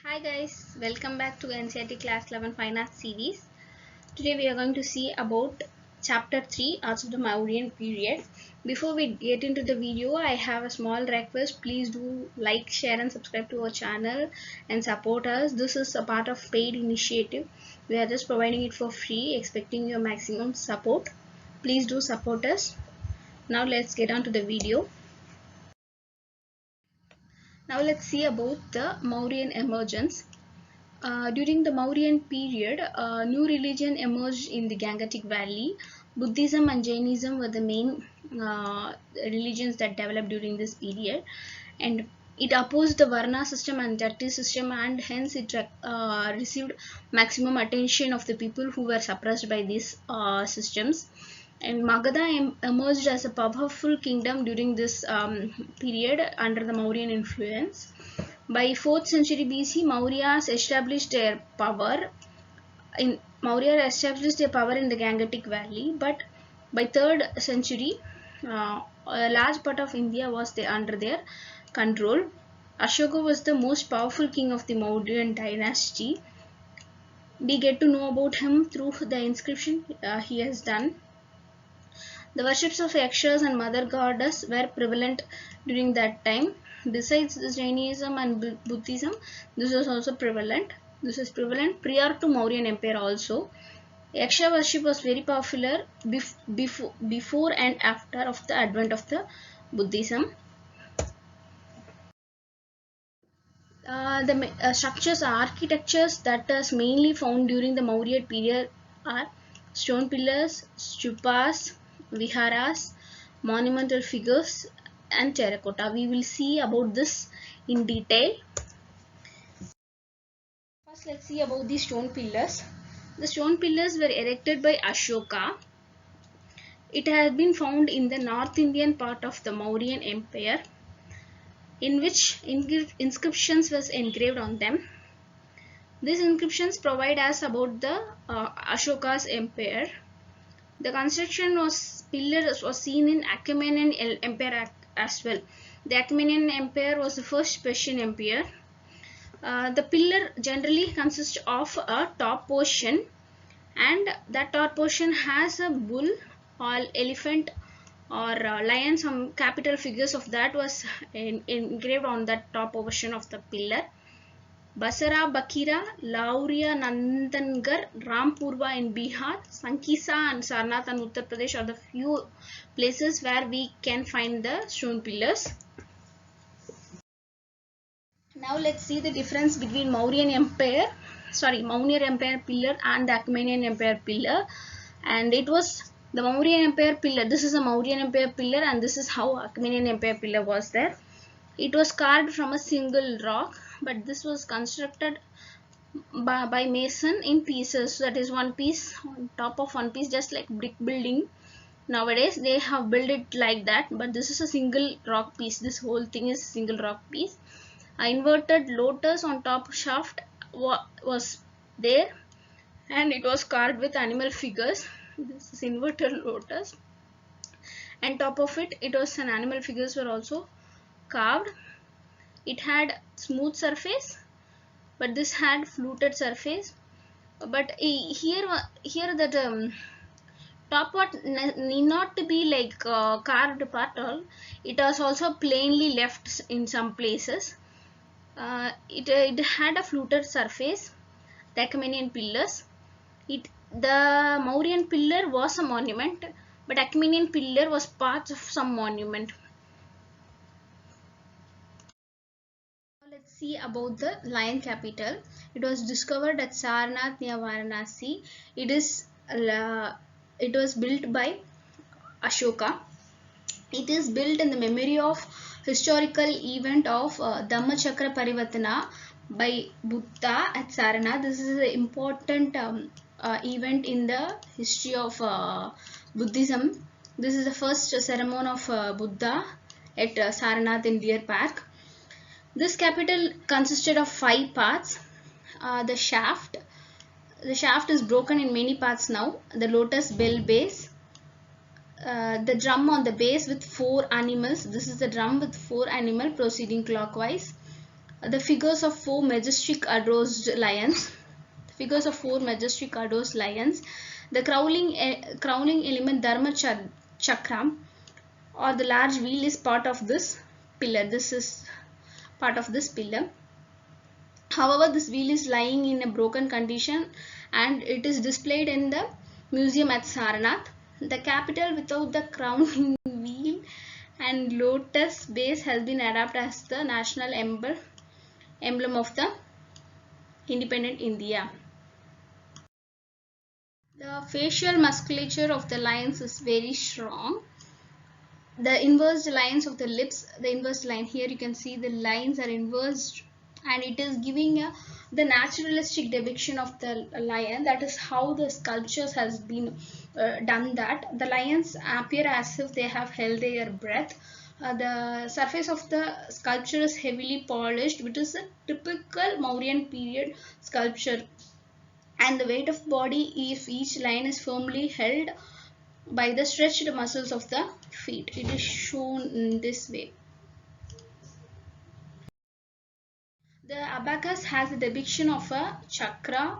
Hi guys, welcome back to NCERT Class 11 Fine Arts series. Today we are going to see about Chapter 3, Arts of the Mauryan Period. Before we get into the video, I have a small request. Please do like, share and subscribe to our channel and support us. This is a part of paid initiative. We are just providing it for free, expecting your maximum support. Please do support us. Now let's get on to the video. Now let's see about the Mauryan emergence. During the Mauryan period, a new religion emerged in the Gangetic Valley. Buddhism and Jainism were the main religions that developed during this period, and it opposed the Varna system and Jati system, and hence it received maximum attention of the people who were suppressed by these systems. And Magadha emerged as a powerful kingdom during this period under the Mauryan influence. By 4th century BC, Mauryas established their power in the Gangetic Valley, but by 3rd century, a large part of India was under their control. Ashoka was the most powerful king of the Mauryan dynasty. We get to know about him through the inscription he has done. The worships of Yakshas and Mother Goddess were prevalent during that time. Besides Jainism and Buddhism, this was also prevalent. This is prevalent prior to Mauryan Empire also. Yaksha worship was very popular before and after of the advent of the Buddhism. The structures, architectures that is mainly found during the Maurya period are stone pillars, stupas, viharas, monumental figures and terracotta. We will see about this in detail. First, let's see about the stone pillars. The stone pillars were erected by Ashoka. It has been found in the North Indian part of the Mauryan Empire, in which inscriptions was engraved on them. These inscriptions provide us about the Ashoka's empire. The construction pillars was seen in Achaemenid Empire as well. The Achaemenid Empire was the first Persian empire. The pillar generally consists of a top portion, and that top portion has a bull or elephant or lion. Some capital figures of that was engraved on that top portion of the pillar. Basara, Bakira, Lauria, Nandangarh, Rampurva in Bihar, Sankisa and Sarnath and Uttar Pradesh are the few places where we can find the stone pillars. Now let's see the difference between Mauryan Empire pillar and the Achaemenid Empire pillar. And it was the Mauryan Empire pillar. This is a Mauryan Empire pillar, and this is how Achaemenid Empire pillar was there. It was carved from a single rock, but this was constructed by mason in pieces. So that is one piece on top of one piece, just like brick building. Nowadays they have built it like that, but this is a single rock piece. This whole thing is single rock piece. An inverted lotus on top shaft was there, and it was carved with animal figures. This is inverted lotus, and top of it was an animal figures were also carved. It had smooth surface, but this had fluted surface. But here that top part need not to be like carved part all. It was also plainly left in some places. It had a fluted surface. The Achaemenid pillars. The Mauryan pillar was a monument, but Achaemenid pillar was part of some monument. Let's see about the lion capital. It was discovered at Sarnath near Varanasi. It was built by Ashoka. It is built in the memory of historical event of Dhammachakra Parivartana by Buddha at Sarnath. This is an important event in the history of Buddhism. This is the first ceremony of Buddha at Sarnath in Deer Park. This capital consisted of 5 parts. The shaft is broken in many parts now. The lotus bell base, the drum on the base with 4 animals. This is the drum with 4 animals proceeding clockwise. The figures of four majestic adorned lions. Figures of four majestic adorned lions. The crowning element Dharma Chakram or the large wheel is part of this pillar. This is part of this pillar. However, this wheel is lying in a broken condition and it is displayed in the museum at Sarnath. The capital without the crowning wheel and lotus base has been adopted as the national emblem of the independent India. The facial musculature of the lions is very strong. The inversed lines of the lips, the inversed line here, you can see the lines are inversed and it is giving the naturalistic depiction of the lion. That is how the sculptures has been done, that the lions appear as if they have held their breath. The surface of the sculpture is heavily polished, which is a typical Mauryan period sculpture, and the weight of body if each lion is firmly held by the stretched muscles of the feet. It is shown in this way. The abacus has a depiction of a chakra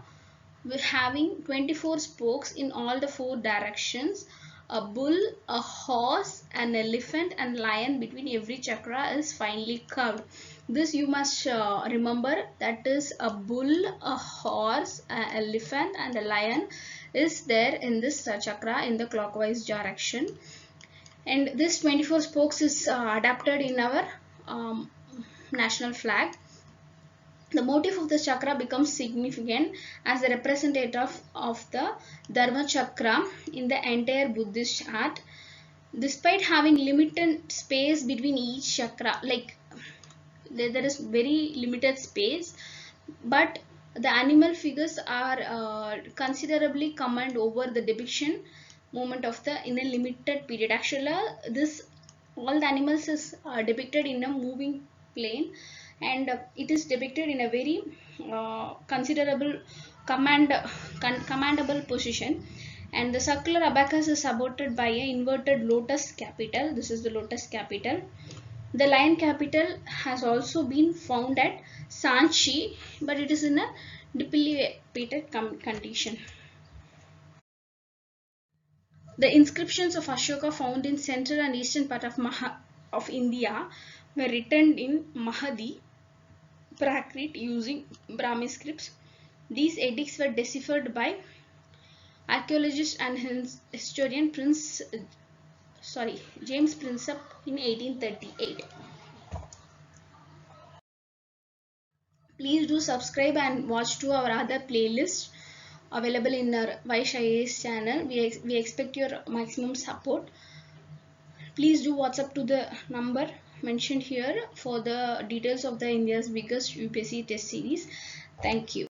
having 24 spokes in all the four directions. A bull, a horse, an elephant and lion between every chakra is finely curved. This you must remember, that is a bull, a horse, an elephant and a lion is there in this chakra in the clockwise direction. And this 24 spokes is adapted in our national flag. The motif of the chakra becomes significant as a representative of the Dharma chakra in the entire Buddhist art. Despite having limited space between each chakra, like there is very limited space, but the animal figures are considerably command over the depiction movement of the in a limited period. Actually, this all the animals is depicted in a moving plane, and it is depicted in a very considerable commandable position. And the circular abacus is supported by a inverted lotus capital. This is the lotus capital. The lion capital has also been found at Sanchi, but it is in a dilapidated condition. The inscriptions of Ashoka found in central and eastern part of India were written in Mahadi Prakrit using Brahmi scripts. These edicts were deciphered by archaeologist and historian James Prinsep in 1838. Please do subscribe and watch to our other playlists available in our Vaish IAS channel. We expect your maximum support. Please do WhatsApp to the number mentioned here for the details of the India's biggest UPSC test series. Thank you.